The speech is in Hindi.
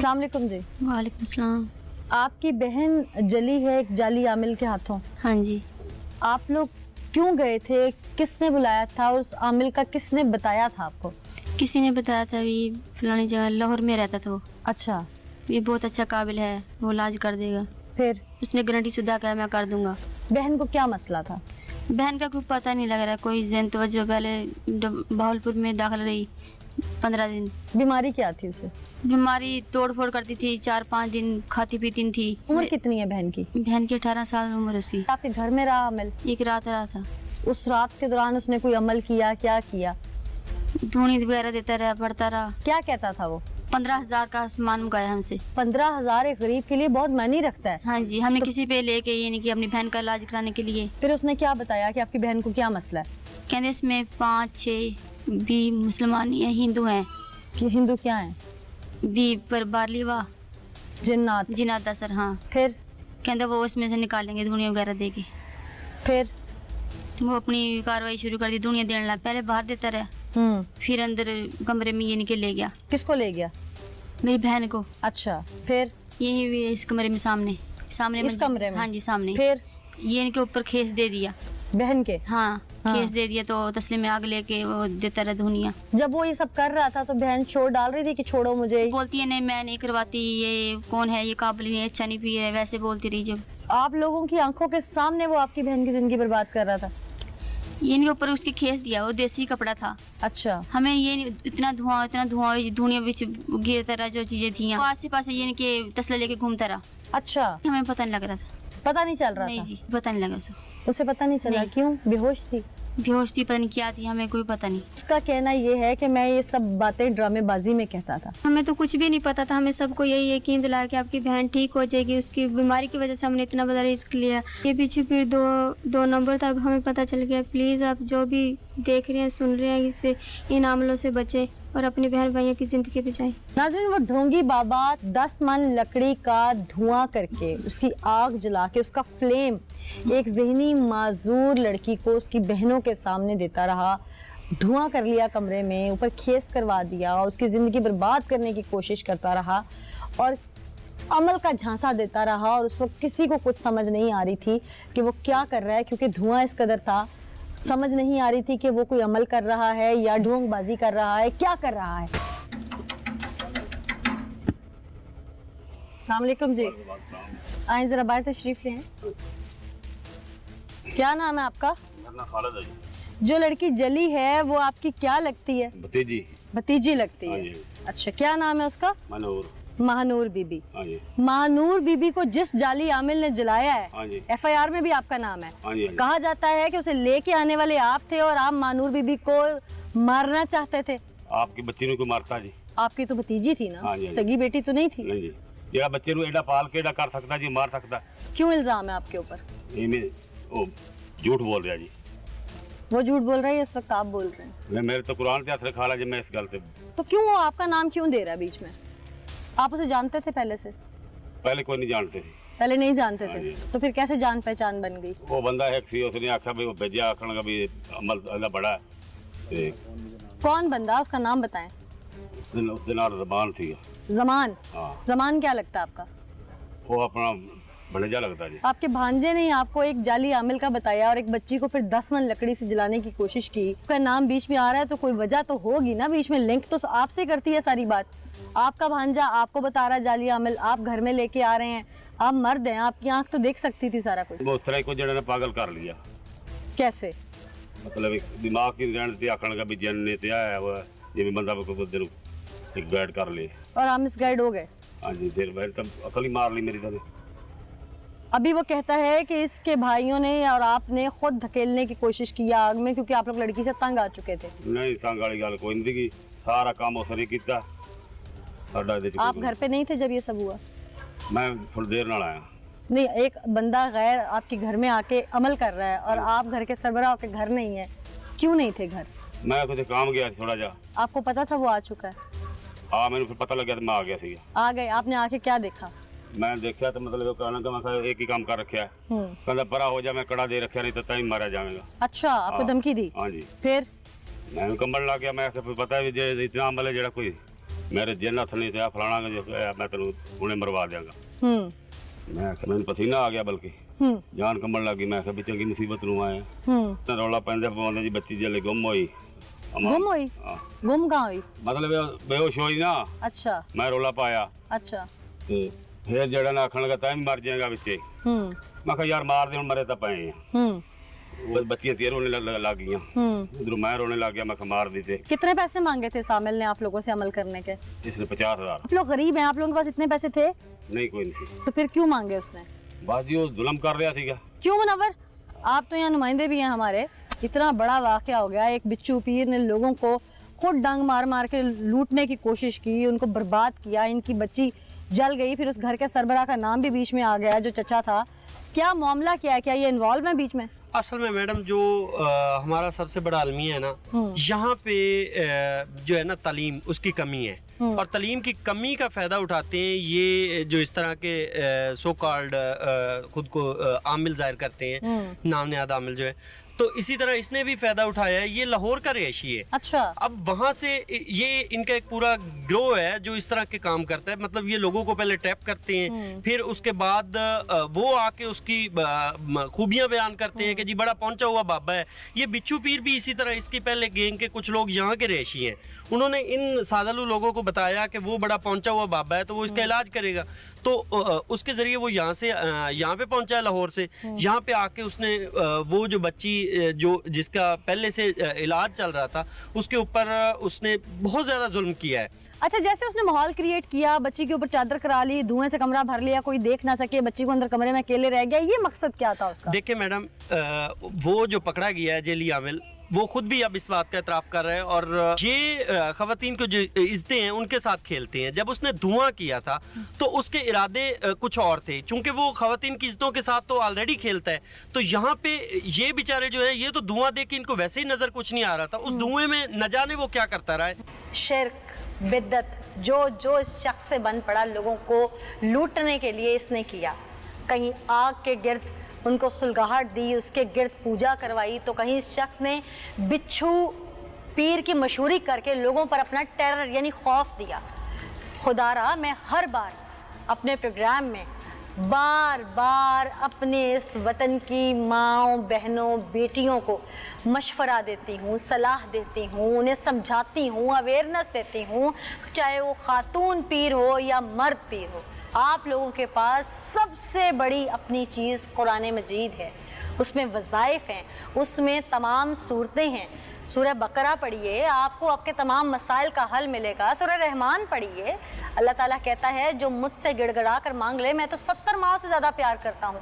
अस्सलाम वालेकुम जी। वालेकुम सलाम। आपकी बहन जली है एक जाली आमिल के हाथों। हाँ जी। आप लोग क्यों गए थे, किसने बुलाया था और उस आमिल का किसने बताया था आपको? किसी ने बताया था ये फलानी जगह लाहौर में रहता था वो। अच्छा, ये बहुत अच्छा काबिल है, वो इलाज कर देगा। फिर उसने गारंटी शुदा कहा मैं कर दूंगा। बहन को क्या मसला था? बहन का कोई पता नहीं लग रहा, कोई जन तवज्जो पहले बहावलपुर में दाखिल रही 15 दिन। बीमारी क्या थी उसे? बीमारी तोड़ फोड़ करती थी, 4-5 दिन खाती पीती थी। उम्र कितनी है बहन की? बहन की 18 साल उम्र उसकी। आपके घर में रहा अमल? एक रात रहा था। उस रात के दौरान उसने कोई अमल किया? क्या किया? धूनी वगैरह देता रहा, पढ़ता रहा। क्या कहता था वो? 15,000 का सामान मंगाया हमसे। 15,000 एक गरीब के लिए बहुत मायने रखता है। हाँ जी, हमने किसी पे लेके ये नहीं कि अपनी बहन का इलाज कराने के लिए। फिर उसने क्या बताया कि आपकी बहन को क्या मसला है? कहते इसमें 5-6 भी मुसलमान या हिंदू हैं। कि हिंदू क्या है? भी पर बारलीवा जिन्नात। जिन्नात दा सर। हाँ, फिर कहते वो इसमें से निकालेंगे धुनिया वगैरह दे के। फिर वो अपनी कार्रवाई शुरू कर दी, धुनिया देने लग। पहले बाहर देता रहा, फिर अंदर कमरे में ये निकल ले गया। किसको ले गया? मेरी बहन को। अच्छा, फिर यही भी इस कमरे में सामने इस कमरे में? हाँ जी, सामने। फिर ये इनके ऊपर खेस दे दिया बहन के? हाँ, हाँ। केस दे दिया तो तस्लीम में आग लेके वो देता रहा धुनिया। जब वो ये सब कर रहा था तो बहन छोड़ डाल रही थी कि छोड़ो मुझे? बोलती है नहीं मैं नहीं करवाती, ये कौन है, ये काबिल नहीं, अच्छा नहीं पी रहा है, वैसे बोलती रही। जो आप लोगों की आंखों के सामने वो आपकी बहन की जिंदगी बर्बाद कर रहा था? ये इनके ऊपर उसके खेस दिया, वो देसी कपड़ा था। अच्छा, हमें ये इतना धुआं धुनिया बीच गिरता रहा, जो चीजें थी आस पास ये इनके तसला लेके घूमता रहा। अच्छा, हमें पता नहीं लग रहा था। पता नहीं चल रहा नहीं था? जी, पता नहीं लगा उसे पता नहीं चला? नहीं। क्यों? बेहोश थी? बेहोश थी, पता नहीं क्या थी, हमें कोई पता नहीं। उसका कहना ये है कि मैं ये सब बातें ड्रामेबाजी में कहता था। हमें तो कुछ भी नहीं पता था, हमें सबको यही यकीन दिलाया कि आपकी बहन ठीक हो जाएगी। उसकी बीमारी की वजह से हमने इतना बड़ा रिस्क लिया। ये पीछे फिर दो नंबर था, अब हमें पता चल गया। प्लीज़ आप जो भी देख रहे हैं सुन रहे हैं, इससे इन आमलों से बचें और अपनी बहन भाइयों की जिंदगी बचाएं। नाज़रीन, वो ढोंगी बाबा 10 मन लकड़ी का धुआं करके, उसकी आग जला के, उसका फ्लेम एक जहनी माजूर लड़की को उसकी बहनों के सामने देता रहा। धुआं कर लिया कमरे में, ऊपर खेस करवा दिया, उसकी ज़िंदगी बर्बाद करने की कोशिश करता रहा और अमल का झांसा देता रहा। और उस वक्त किसी को कुछ समझ नहीं आ रही थी कि वो क्या कर रहा है, क्योंकि धुआं इस कदर था। समझ नहीं आ रही थी कि वो कोई अमल कर रहा है या ढोंगबाजी कर रहा है, क्या कर रहा है। अस्सलाम वालेकुम जी। आए जरा बाहर तशरीफ लें। क्या नाम है आपका? खालिद है जी। जो लड़की जली है वो आपकी क्या लगती है? भतीजी। भतीजी लगती हाँ है? जी। अच्छा, क्या नाम है उसका? मनूर। महानूर बीबी। हाँ जी। महानूर बीबी को जिस जाली आमिल ने जलाया है, हाँ जी। FIR में भी आपका नाम है। हाँ जी। कहा जाता है कि उसे लेके आने वाले आप थे और आप महानूर बीबी को मारना चाहते थे। आपकी बच्ची को मारता जी? आपकी तो भतीजी थी ना? हाँ जी, हाँ जी। सगी बेटी तो नहीं थी? नहीं जी। जेड़ा बच्चे एडा पाल के एडा कर सकता जी, मार सकता। क्यों इल्जाम है आपके ऊपर? वो झूठ बोल रहा जी। वो झूठ बोल रहा है, इस वक्त आप बोल रहे हैं? मैं मेरे तो कुरान से असर खा ला जी, मैं इस गल से। तो क्यों वो आपका नाम क्यों दे रहा है बीच में? आप उसे जानते थे पहले से? पहले कोई नहीं जानते थे। पहले नहीं जानते हाँ थे, जी। तो फिर कैसे जान पहचान बन गई? वो बंदा एक सी, उसने आख्या भी वो भेजा आखन का भी अमल अल्लाह बड़ा है ते कौन बंदा? उसका नाम बताएं। उस दिन और ज़बान थी। जमान? हाँ, जमान क्या लगता है आपका? वो अपना भणेजा लगता जी। आपके भांजे ने आपको एक जाली आमिल का बताया और एक बच्ची को फिर 10 मन लकड़ी से जलाने की कोशिश की। उसका नाम बीच में आ रहा है तो कोई वजह तो होगी ना बीच में, लिंक तो आपसे करती है सारी बात। आपका भांजा आपको बता रहा है जाली आमिल, आप घर में लेके आ रहे हैं, आप मर्द हैं, आपकी आंख तो देख सकती थी सारा कुछ। वो उस तरह को जड़ा ने पागल कर लिया। कैसे? मतलब एक दिमाग की रहने ते आखन का भी जन ने ते आया वो जिवें बंदा को बंदे नु एक गाइड कर ले। और हम इस गाइड हो गए? हाँ जी, फिर मैं तब अकल ही मार ली मेरी तो। अभी वो कहता है कि इसके भाइयों ने और आपने खुद धकेलने की कोशिश की आग में, क्योंकि आप लोग लड़की से तंग आ चुके थे। नहीं, तंग वाली गल कोई नहीं थी, सारा काम उसने किया साडा। आप घर पे नहीं थे जब ये सब हुआ? मैं थोड़ी देर नाल आया। नहीं, एक बंदा गैर आपके घर में आके अमल कर रहा है और आप घर के सरबराह के घर नहीं है, क्यों नहीं थे घर? मैं कुछ काम गया थोड़ा जा। आपको पता था वो आ चुका है? हाँ, मैंने फिर पता लगा तो मैं आ गया सी। आ गए, आपने आके क्या देखा? मैं देखा तो मतलब कहना कि मैं एक ही काम कर रखा है। कहता परा हो जा, मैं कड़ा दे रखा, नहीं तो तभी मारा जाएगा। अच्छा, आपको हाँ। धमकी दी? हाँ जी। फिर? मैं कंबल ला गया, मैं पता है जे इतना अमल है जेड़ा कोई मेरे जिन हथ नहीं थे फलाना जो मैं तेन हुणे मरवा देंगा। मैं आख्या मैंने पसीना आ गया बल्कि जान कंबन लगी। मैं आख्या भी चंगी मुसीबत नूं आया। रौला पैंदे पवांदे जी बच्ची जल्ले गुम होई। गुम हुई? गुम कहाँ हुई? मतलब बेहोश होई ना। अच्छा। मैं रौला पाया। अच्छा। ते फिर जेड़ा ना आखन लगा तैं मर जाएगा बिच्चे। मैं कहा यार मार दे हुण मरे तां पए आ। वो बच्चियां तेरे रोने लग गईं। इधरों मैं रोने लग गया। मैं कहा मार दी थे। कितने पैसे मांगे थे सामिल ने आप लोगों से अमल करने के? इसने 50,000। आप लोग गरीब हैं, आप लोगों के पास इतने पैसे थे नहीं? कोई नहीं सी। तो फिर क्यों मांगे उसने? बात जी वो जुल्म कर रहा सीगा। क्यों मुनव्वर, आप तो यहाँ नुमाइंदे भी हैं हमारे। इतना बड़ा वाकया हो गया, एक बिच्छू पीर ने लोगों को खुद डंग मार मार के लूटने की कोशिश की, उनको बर्बाद किया, इनकी बच्ची जल गई, फिर उस घर के सरबराह का नाम भी बीच में आ गया जो चचा था। क्या मामला क्या है, क्या ये इन्वॉल्व है बीच में? असल में मैडम जो हमारा सबसे बड़ा अलमिया है ना, यहाँ पे जो है ना तालीम उसकी कमी है, और तालीम की कमी का फ़ायदा उठाते हैं ये जो इस तरह के सो कॉल्ड खुद को आमिल जाहिर करते हैं, नाम नहाद आमिल जो है। तो इसी तरह इसने भी फ़ायदा उठाया है। ये लाहौर का रिहायशी है। अच्छा। अब वहाँ से ये इनका एक पूरा ग्रोह है जो इस तरह के काम करता है। मतलब ये लोगों को पहले टैप करते हैं, फिर उसके बाद वो आके उसकी खूबियाँ बयान करते हैं कि जी बड़ा पहुंचा हुआ बाबा है। ये बिच्छू पीर भी इसी तरह, इसकी पहले गैंग के कुछ लोग यहाँ के रिहायशी हैं, उन्होंने इन सादालू लोगों को बताया कि वो बड़ा पहुंचा हुआ बाबा है तो वो इसका इलाज करेगा। तो उसके ज़रिए वो यहाँ से यहाँ पे पहुंचा है लाहौर से। यहाँ पे आके उसने वो जो बच्ची जो जिसका पहले से इलाज चल रहा था उसके ऊपर उसने बहुत ज़्यादा जुल्म किया है। अच्छा, जैसे उसने माहौल क्रिएट किया, बच्ची के ऊपर चादर करा ली, धुएं से कमरा भर लिया, कोई देख ना सके, बच्ची को अंदर कमरे में अकेले रह गया, ये मकसद क्या था उसका? देखिए मैडम, वो जो पकड़ा गया है जेली आमिल, वो खुद भी अब इस बात का एतराफ़ कर रहा है, और ये ख़वातीन को जो इज्जतें हैं उनके साथ खेलते हैं। जब उसने धुआं किया था तो उसके इरादे कुछ और थे, चूंकि वो ख़वातीन की इज्जतों के साथ तो ऑलरेडी खेलता है। तो यहाँ पे ये बेचारे जो है, ये तो धुआं देख के इनको वैसे ही नज़र कुछ नहीं आ रहा था, उस धुएं में न जाने वो क्या करता रहा है। शिर्क, बिद्दत जो इस शख्स से बन पड़ा, लोगों को लूटने के लिए इसने किया। कहीं आग के गिर्द उनको सुलगाहट दी, उसके गिर्द पूजा करवाई, तो कहीं इस शख्स ने बिच्छू पीर की मशहूरी करके लोगों पर अपना टेरर यानी खौफ दिया। खुदारा मैं हर बार अपने प्रोग्राम में बार बार अपने इस वतन की माँओं, बहनों, बेटियों को मशवरा देती हूँ, सलाह देती हूँ, उन्हें समझाती हूँ, अवेयरनेस देती हूँ, चाहे वो खातून पीर हो या मर्द पीर हो। आप लोगों के पास सबसे बड़ी अपनी चीज़ कुरान मजीद है, उसमें वज़ाइफ हैं, उसमें तमाम सूरतें हैं। सूरह बकरा पढ़िए, आपको आपके तमाम मसाइल का हल मिलेगा। सूरह रहमान पढ़िए, अल्लाह ताला कहता है जो मुझसे गिड़गिड़ा कर मांग ले, मैं तो 70 माओं से ज़्यादा प्यार करता हूँ।